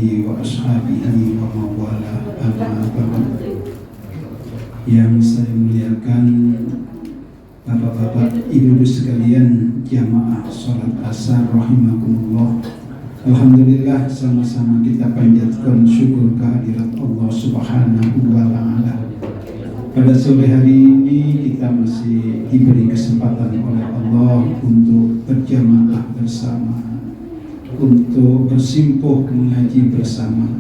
alihi wa ashabihi wa mawala amma ba'd. Yang saya muliakan Bapak-bapak, Ibu-ibu sekalian, jamaah sholat asar rahimakumullah. Alhamdulillah, sama-sama kita panjatkan syukur kehadirat Allah Subhanahu wa ta'ala. Pada sore hari ini kita masih diberi kesempatan oleh Allah untuk berjamaah bersama, untuk bersimpuh mengaji bersama.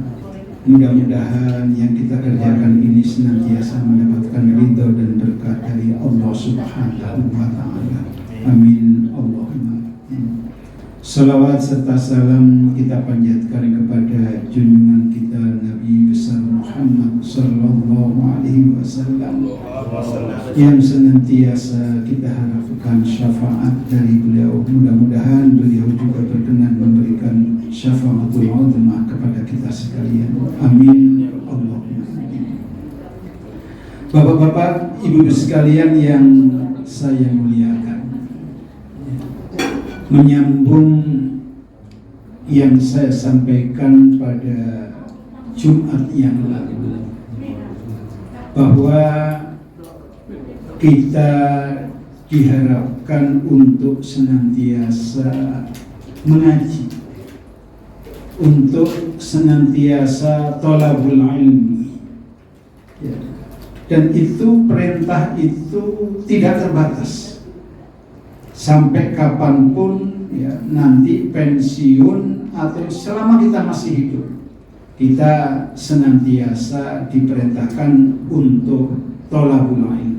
Mudah-mudahan yang kita kerjakan ini senantiasa mendapatkan ridho dan berkah dari Allah Subhanahu wa ta'ala. Amin Allahumma. Salawat serta salam kita panjatkan kepada junjungan kita Nabi besar Muhammad sallallahu alaihi wasallam yang senantiasa kita harapkan syafaat dari beliau. Mudah-mudahan beliau juga berkenan memberikan syafaatul uzma kepada kita sekalian. Amin Allahumma. Bapak-bapak, ibu sekalian yang saya muliakan, menyambung yang saya sampaikan pada Jumat yang lalu, bahwa kita diharapkan untuk senantiasa mengaji, untuk senantiasa thalabul ilmi, ya. Dan itu perintah itu tidak terbatas sampai kapanpun, ya, nanti pensiun atau selama kita masih hidup, kita senantiasa diperintahkan untuk thalabul ilmi.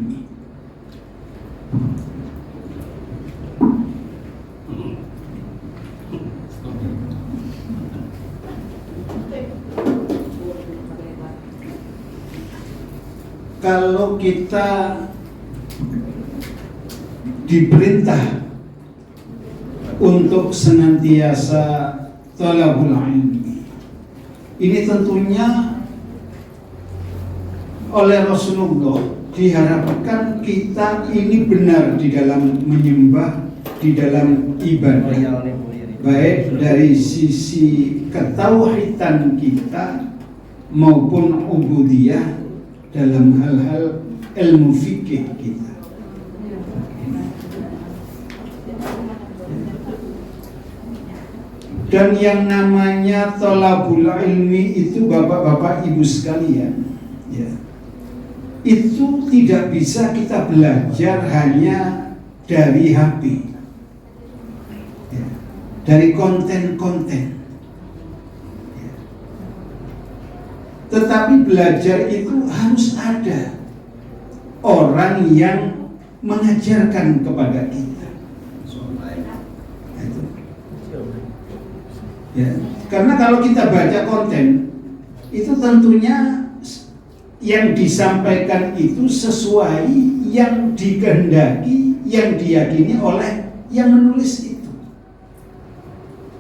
Kalau kita diperintah untuk senantiasa thalabul ilmi, ini tentunya oleh Rasulullah diharapkan kita ini benar di dalam menyembah, di dalam ibadah, baik dari sisi ketauhidan kita maupun ubudiyah dalam hal-hal ilmu fikih kita. Dan yang namanya thalabul ilmi itu, bapak-bapak ibu sekalian, ya, itu tidak bisa kita belajar hanya dari HP, ya, dari konten-konten. Tetapi belajar itu harus ada orang yang mengajarkan kepada kita. Ya, karena kalau kita baca konten itu tentunya yang disampaikan itu sesuai yang dikehendaki, yang diyakini oleh yang menulis itu.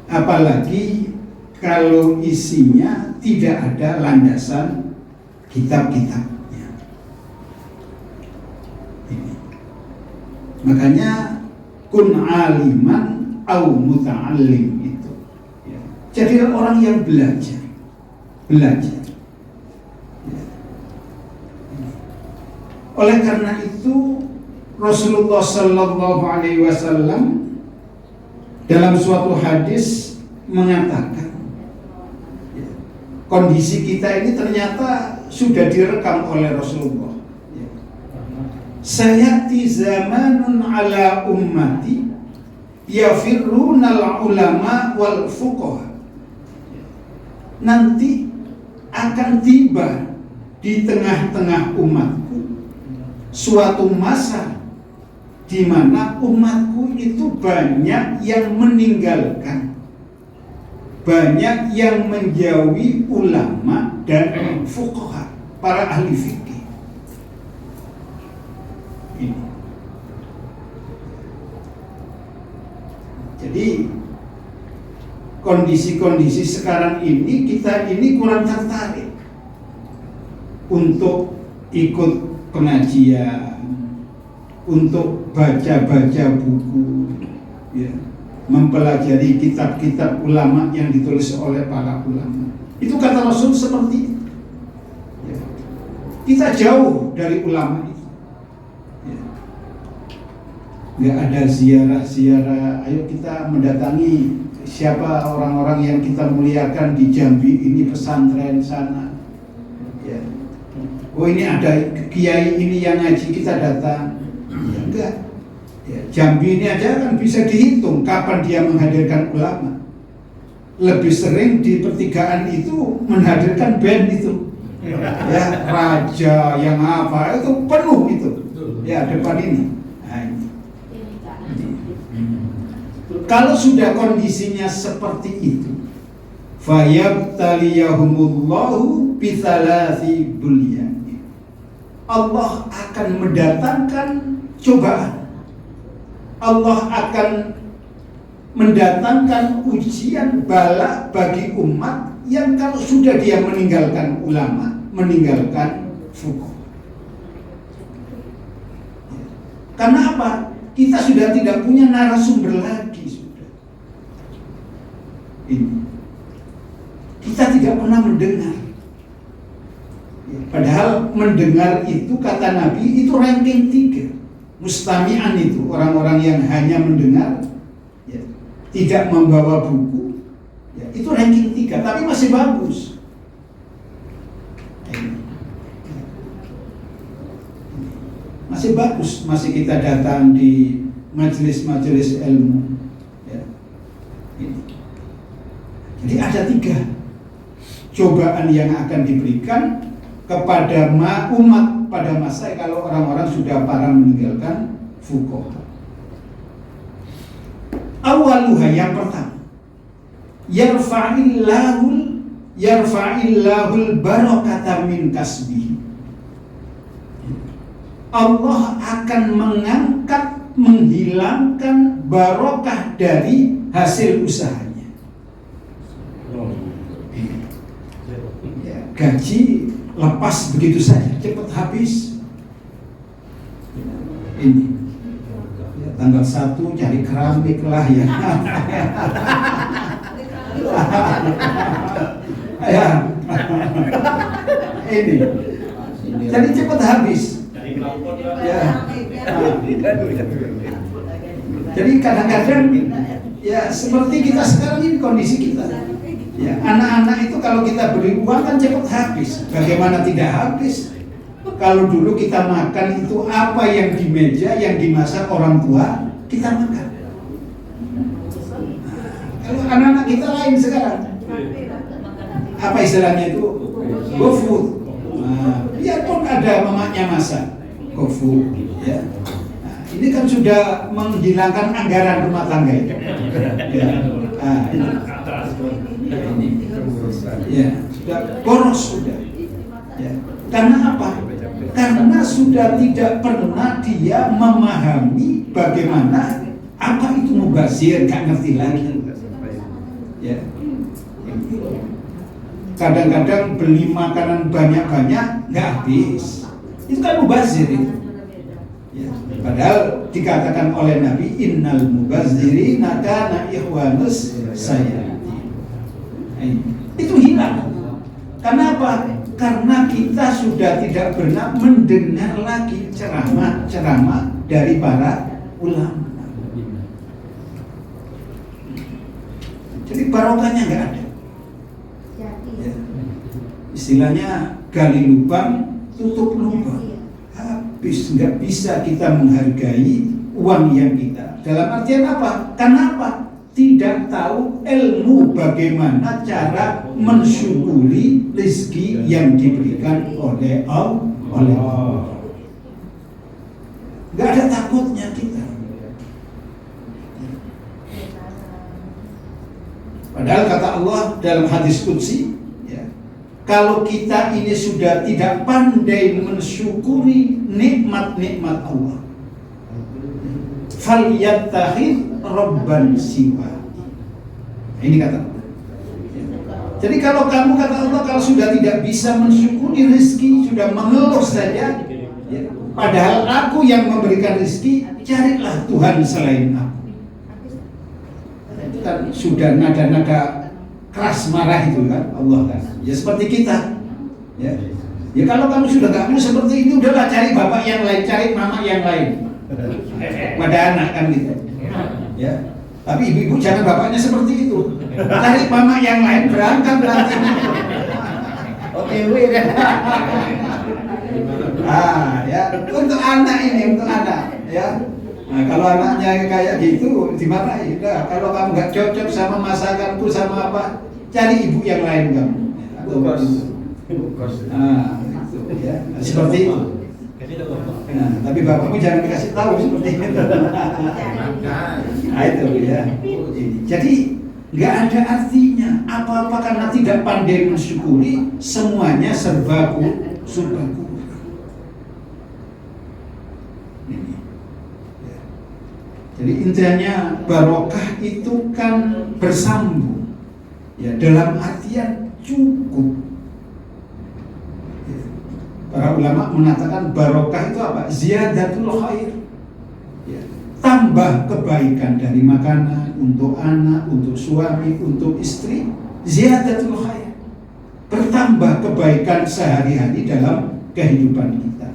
Apalagi kalau isinya tidak ada landasan kitab-kitabnya. Ini. Makanya kun aliman au muta'allim itu. Ya. Jadi orang yang belajar. Ya. Oleh karena itu Rasulullah sallallahu alaihi wasallam dalam suatu hadis mengatakan, kondisi kita ini ternyata sudah direkam oleh Rasulullah. Sayati zamanun ala ummati yafirrunal ulama wal fuqaha. Nanti akan tiba di tengah-tengah umatku suatu masa di mana umatku itu banyak yang meninggalkan, banyak yang menjauhi ulama dan fuqaha, para ahli fikih. Ini. Jadi kondisi-kondisi sekarang ini kita ini kurang tertarik untuk ikut pengajian, untuk baca-baca buku, ya. mempelajari kitab-kitab ulama yang ditulis oleh para ulama. Itu kata Rasul seperti itu. Ya. Kita jauh dari ulama itu. Ya. Nggak ada ziarah-ziarah. Ayo kita mendatangi siapa orang-orang yang kita muliakan di Jambi ini, pesantren sana. Ya. Oh ini ada kiai ini yang ngaji, kita datang. Ya enggak. Ya, Jambi ini aja kan bisa dihitung kapan dia menghadirkan ulama. Lebih sering di pertigaan itu menghadirkan band itu. Ya, raja yang apa itu penuh itu. Ya, depan ini. Nah, ini. Kalau sudah kondisinya seperti itu, fayabtaliyahumullahu bithalathi bulyan. Allah akan mendatangkan cobaan. Allah akan mendatangkan ujian bala bagi umat yang kalau sudah dia meninggalkan ulama, meninggalkan fuqaha. Karena apa? Kita sudah tidak punya narasumber lagi sudah. Ini. Kita tidak pernah mendengar. Padahal mendengar itu kata Nabi itu ranking 3. Mustami'an itu orang-orang yang hanya mendengar, ya, tidak membawa buku, ya, itu ranking 3, tapi masih bagus. Masih bagus, masih kita datang di majelis-majelis ilmu. Ya. Jadi ada 3 cobaan yang akan diberikan kepada umat pada masa kalau orang-orang sudah parah meninggalkan fuqaha. Awaluha, yang pertama, yarfa'illahul barakata min kasbihi. Allah akan mengangkat, menghilangkan barokah dari hasil usahanya. Ya, gaji lepas begitu saja, cepat habis. Ini ya, tanggal 1 cari keramik lah ya. Ya. Ini. Jadi cepat habis. Ya. Jadi kadang-kadang ya seperti kita sekarang ini kondisi kita. Ya, anak-anak itu kalau kita beri uang kan cepat habis. Bagaimana tidak habis? Kalau dulu kita makan itu apa yang di meja, yang dimasak orang tua, kita makan. Kalau anak-anak kita lain sekarang. Apa istilahnya itu? GoFood. Biarpun ada mamanya masak, GoFood. Ya. Nah, ini kan sudah menghilangkan anggaran rumah tangga itu. Ya. Ini. Ya, sudah boros sudah. Ya. Karena apa? Karena sudah tidak pernah dia memahami bagaimana apa itu mubazir, gak ngerti lagi. Ya. Kadang-kadang beli makanan banyak-banyak nggak habis. Itu kan mubazir itu. Ya. Padahal dikatakan oleh Nabi, innal mubazirina kana ikhwanus saya. Itu hilang. Kenapa? Karena kita sudah tidak pernah mendengar lagi ceramah-ceramah dari para ulama. Jadi barokahnya nggak ada. Ya. Istilahnya gali lubang, tutup lubang. Habis, nggak bisa kita menghargai uang yang kita. Dalam artian apa? Kenapa? Tidak tahu ilmu bagaimana cara mensyukuri rezeki yang diberikan oleh Allah. Gak ada takutnya kita. Padahal kata Allah dalam hadis qudsi, ya, kalau kita ini sudah tidak pandai mensyukuri nikmat-nikmat Allah, falyattakhidh Rabban siwa. Ini kata Allah. Jadi kalau kamu kata Allah kalau sudah tidak bisa mensyukuri rezeki, sudah mengeluh saja, ya, padahal aku yang memberikan rezeki, carilah Tuhan selain aku. sudah nada-nada keras marah itu kan Allah kan. Ya seperti kita. Ya. Ya kalau kamu sudah nggak mau seperti itu, udahlah cari bapak yang lain, cari mama yang lain. Pada anak kan gitu. Ya. Tapi ibu-ibu jangan bapaknya seperti itu. Cari mama yang lain, berangkat nanti. OTW kan. Ya, untuk anak ini, untuk anak, ya. Nah, kalau anaknya kayak gitu, dimarahi. Udah, kalau kamu nggak cocok sama masakanku, sama apa, cari ibu yang lain kamu. Atau itu, ya. Seperti itu. Nah, tapi bapakmu jangan dikasih tahu seperti itu. Nah, itu ya. Jadi nggak ada artinya apa-apa karena tidak pandai mensyukuri, semuanya serba kurang. Ini. Ya. Jadi intinya barokah itu kan bersambung, ya dalam artian cukup. Para ulama mengatakan barokah itu apa? Ziyadatul khair. Ya. Tambah kebaikan dari makanan untuk anak, untuk suami, untuk istri. Ziyadatul khair. Bertambah kebaikan sehari-hari dalam kehidupan kita.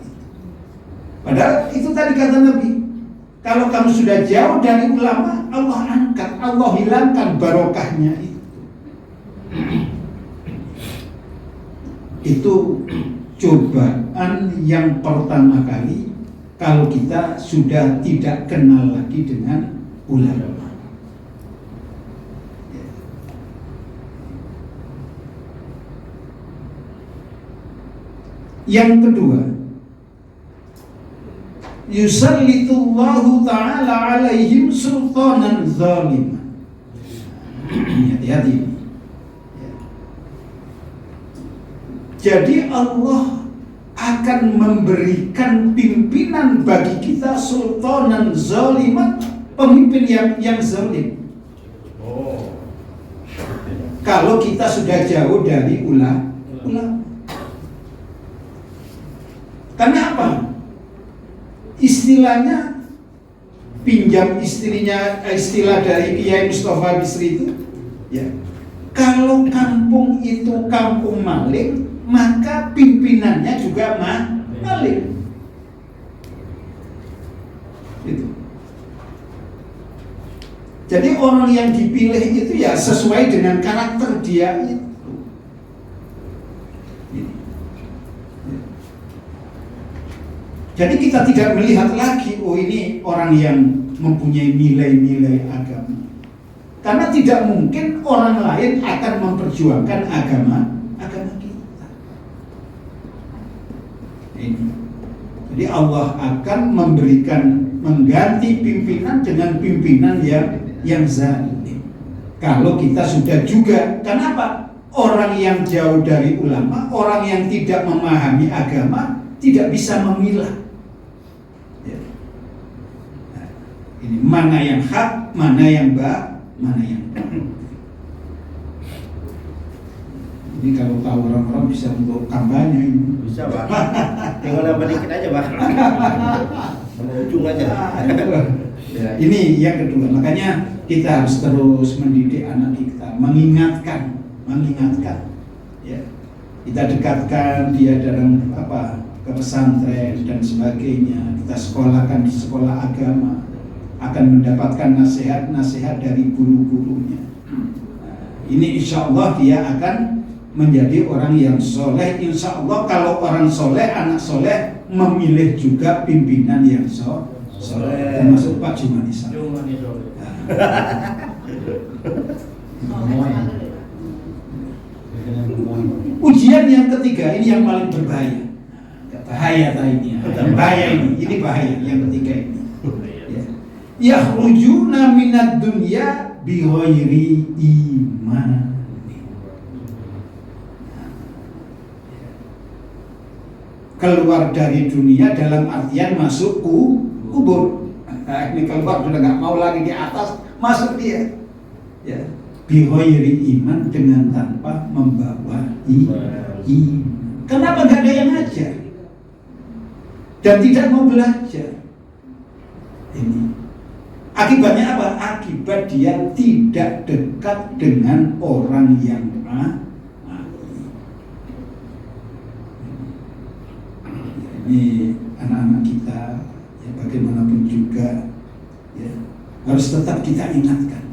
Padahal itu tadi kata Nabi, kalau kamu sudah jauh dari ulama, Allah angkat, Allah hilangkan barokahnya itu. Itu cobaan yang pertama kali kalau kita sudah tidak kenal lagi dengan ulama. Yang kedua, yusallitullahu ta'ala alaihim sultanan zaliman. Hati-hati. Jadi Allah akan memberikan pimpinan bagi kita sultanan zaliman, pemimpin yang zalim. Kalau kita sudah jauh dari ulama. Karena apa? Istilahnya pinjam istilah dari Kiai Mustafa Bisri itu, ya. Kalau kampung itu kampung maling, maka pimpinannya juga maling. Gitu. Jadi orang yang dipilih itu ya sesuai dengan karakter dia itu. Jadi kita tidak melihat lagi, oh ini orang yang mempunyai nilai-nilai agama. Karena tidak mungkin orang lain akan memperjuangkan agama kita. Ini. Jadi Allah akan mengganti pimpinan dengan pimpinan yang zalim. Kalau kita sudah juga, kenapa? Orang yang jauh dari ulama, orang yang tidak memahami agama, tidak bisa memilah. Ini mana yang hak, mana yang mana yang ini kalau tahu orang-orang bisa untuk kampanye ini. Bisa Pak. Tinggal nambah dikit aja Pak. Ujung aja. Ya, ini yang kedua. Makanya kita harus terus mendidik anak kita, mengingatkan. Ya. Kita dekatkan dia dalam ke pesantren dan sebagainya. Kita sekolahkan di sekolah agama. Akan mendapatkan nasihat-nasihat dari guru-gurunya. Ini insya Allah dia akan menjadi orang yang soleh. Insya Allah kalau orang soleh, anak soleh memilih juga pimpinan yang soleh, termasuk Pak Jumanisa. Ujian yang ketiga ini yang paling berbahaya. Bahaya ini bahaya yang ketiga ini. Yakhrujuna minad dunya bi ghairi iman. Keluar dari dunia dalam artian masuk kubur. Nah, ini keluar sudah nggak mau lagi di atas, masuk dia. Ya, bi ghairi iman, dengan tanpa membawa iman. Kenapa nggak ada yang ngajar dan tidak mau belajar? Ini Akibatnya apa? Akibat dia tidak dekat dengan orang yang ahli. Ini anak-anak kita, ya, bagaimanapun juga, ya, harus tetap kita ingatkan.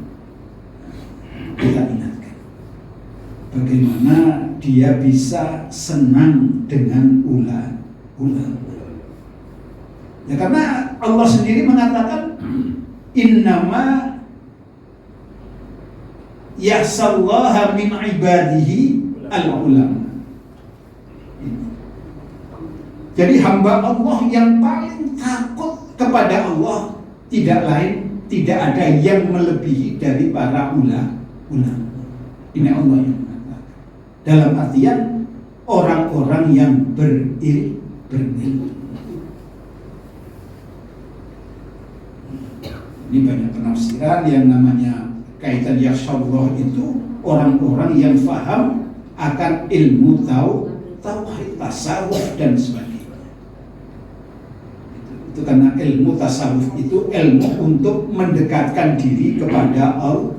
Bagaimana dia bisa senang dengan ulama. Ya, karena Allah sendiri mengatakan innama yahsallaha min ibadihi al-ulama. Jadi hamba Allah yang paling takut kepada Allah tidak lain, tidak ada yang melebihi dari para ulama. Ini Allah yang mengatakan. Dalam artian orang-orang yang berilmu. Ini banyak penafsiran. Yang namanya kaitan yakhsyallah itu orang-orang yang faham akan ilmu tauhid, tasawuf dan sebagainya. Itu karena ilmu tasawuf itu ilmu untuk mendekatkan diri kepada Allah.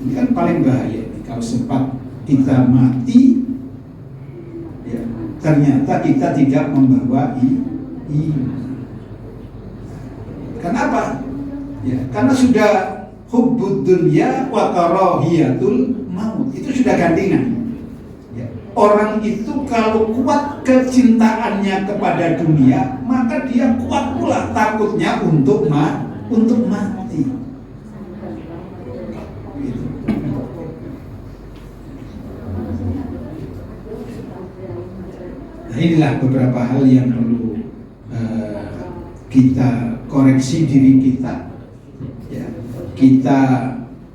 Ini kan paling bahaya nih, kalau sempat kita mati, ya, ternyata kita tidak membawa iman. Kenapa? Ya, karena sudah hubbud dunya wa karahiyatul maut, itu sudah gandengan. Ya, orang itu kalau kuat kecintaannya kepada dunia, maka dia kuat pula takutnya untuk mati. Gitu. Nah, inilah beberapa hal yang perlu kita koreksi diri kita, ya, kita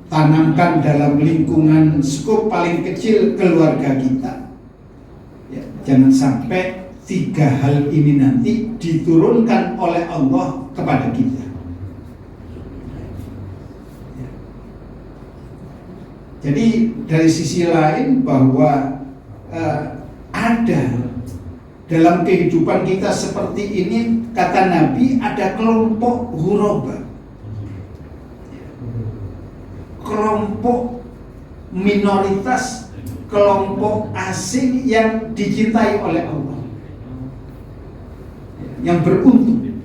tanamkan dalam lingkungan skop paling kecil keluarga kita, ya, jangan sampai 3 hal ini nanti diturunkan oleh Allah kepada kita, ya. Jadi dari sisi lain bahwa ada dalam kehidupan kita seperti ini, kata Nabi, ada kelompok ghuraba, kelompok minoritas, kelompok asing yang dicintai oleh Allah, yang beruntung.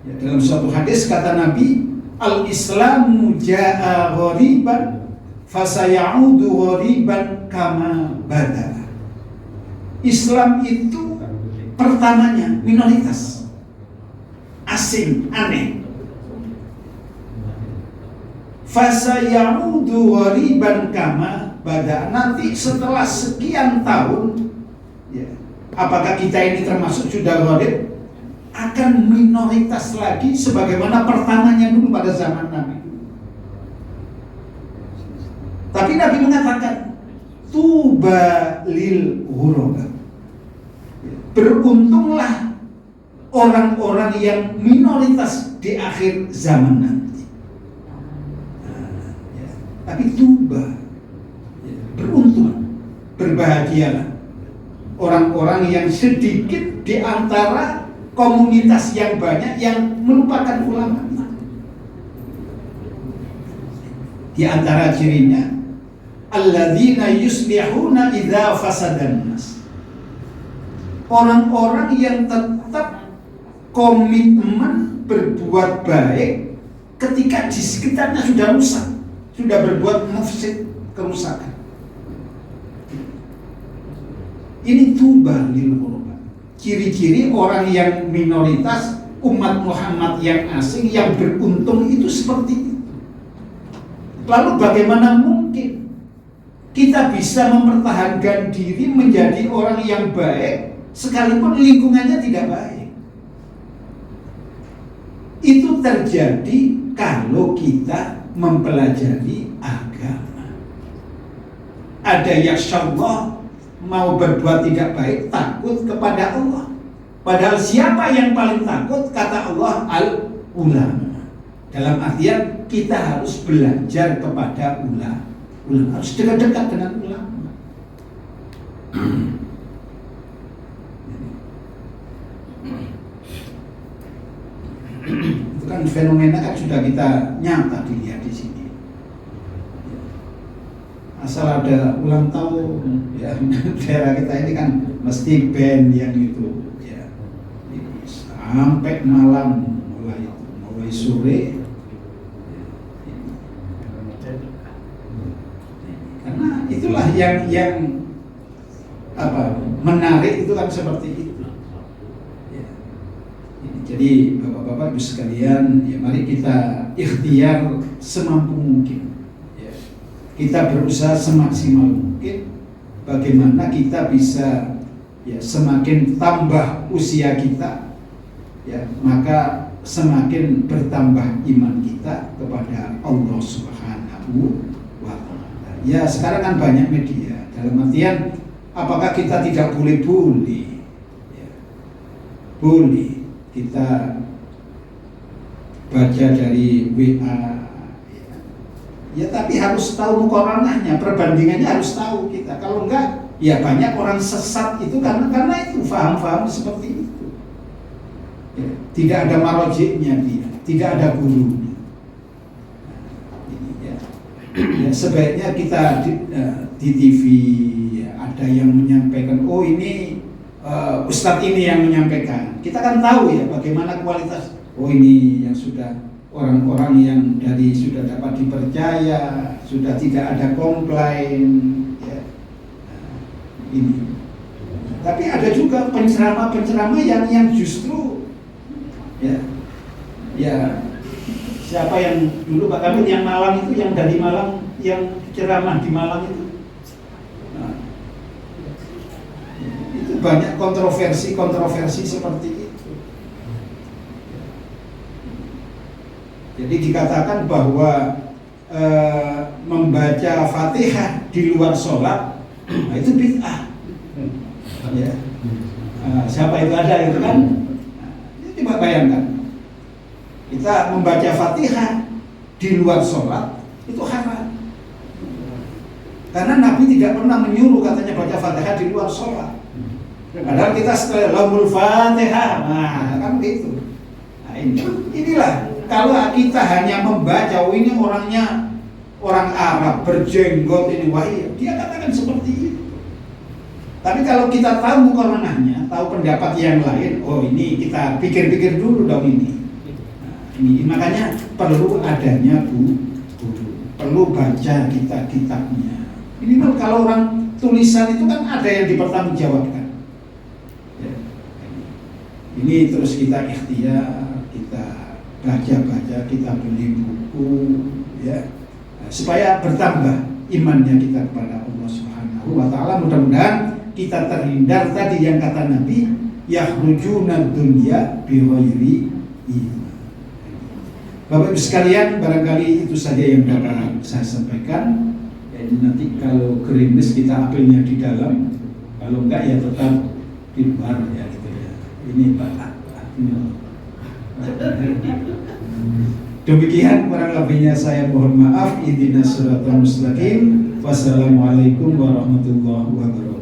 Ya, dalam suatu hadis kata Nabi, al-Islamu ja'a ghariban fasayaudu ghariban kama bada. Islam itu pertamanya minoritas, asing, aneh. Fasayaudu ghariban kama bada. Nanti setelah sekian tahun, ya, apakah kita ini termasuk sudah gharib, akan minoritas lagi sebagaimana pertamanya dulu pada zaman Nabi. Tapi Nabi mengatakan tuba lil ghuraba. Beruntunglah orang-orang yang minoritas di akhir zaman nanti. Tapi tuba, beruntung, berbahagialah orang-orang yang sedikit di antara komunitas yang banyak yang melupakan ulama. Di antara cirinya, alladzina yuslihuna idza fasadan nas. Orang-orang yang tetap komitmen berbuat baik ketika di sekitarnya sudah rusak, sudah berbuat mufsid, kerusakan. Ini tuba lil ghuraba. Ciri-ciri orang yang minoritas, umat Muhammad yang asing, yang beruntung itu seperti itu. Lalu bagaimana mungkin kita bisa mempertahankan diri menjadi orang yang baik sekalipun lingkungannya tidak baik? Itu terjadi kalau kita mempelajari agama. Ada yakhsyallah, mau berbuat tidak baik, takut kepada Allah. Padahal siapa yang paling takut? Kata Allah, al-ulama. Dalam artian kita harus belajar kepada ulama, harus dekat-dekat dengan ulama. fenomena kan sudah kita nyata dilihat di sini. Asal ada ulang tahun, ya daerah kita ini kan mesti band yang itu, ya. Sampai malam mulai sore. Karena itulah yang menarik itu kan seperti itu. Ya. Jadi bapak-bapak ibu sekalian, ya mari kita ikhtiar semampu mungkin. Ya. Kita berusaha semaksimal mungkin bagaimana kita bisa ya semakin tambah usia kita, ya maka semakin bertambah iman kita kepada Allah Subhanahu wa Ta'ala. Ya sekarang kan banyak media, dalam artian apakah kita tidak boleh ya, boleh kita baca dari WA ya tapi harus tahu mukoranahnya, perbandingannya harus tahu kita. Kalau enggak ya banyak orang sesat itu karena itu faham-faham seperti itu ya, tidak ada marojiknya dia, tidak ada gurunya. Ini ya. Ya sebaiknya kita di TV ya, ada yang menyampaikan, oh ini Ustadz ini yang menyampaikan. Kita kan tahu ya bagaimana kualitas. Oh ini yang sudah orang-orang yang dari sudah dapat dipercaya, sudah tidak ada komplain. Ya. Ini. Tapi ada juga penceramah yang justru ya siapa yang dulu Pak Kamil yang Malang itu, yang dari Malang, yang ceramah di Malang itu. Nah, itu banyak kontroversi seperti itu. Jadi dikatakan bahwa membaca Fatihah di luar sholat, nah itu bid'ah. Ya. Siapa itu ada itu kan? Nah, coba bayangkan. Kita membaca Fatihah di luar sholat itu haram. Karena Nabi tidak pernah menyuruh katanya baca Fatihah di luar sholat. Padahal kita setelah lahul Fatihah, nah kan gitu. Nah inilah kalau kita hanya membaca, oh ini orangnya orang Arab berjenggot ini, wah iya, dia katakan seperti itu. Tapi kalau kita tahu mukoranahnya, tahu pendapat yang lain, oh ini kita pikir-pikir dulu dong ini. Ini makanya perlu adanya guru, perlu baca kitabnya. Minimal kalau orang tulisan itu kan ada yang dipertanggungjawabkan. Ya. Ini terus kita ikhtiar, kita baca, kita beli buku, ya, supaya bertambah imannya kita kepada Allah Subhanahu wa Ta'ala. Mudah-mudahan kita terhindar tadi yang kata Nabi, yakhrujuna dunya bi ghairi iman. Bapak Ibu sekalian, barangkali itu saja yang dapat saya sampaikan. Jadi nanti kalau gerimis kita ambilnya di dalam, kalau enggak ya tetap di luar ya gitu ya. Ini Pak. Demikian kurang lebihnya saya mohon maaf. Ihdinas siratal mustaqim. Wassalamualaikum warahmatullahi wabarakatuh.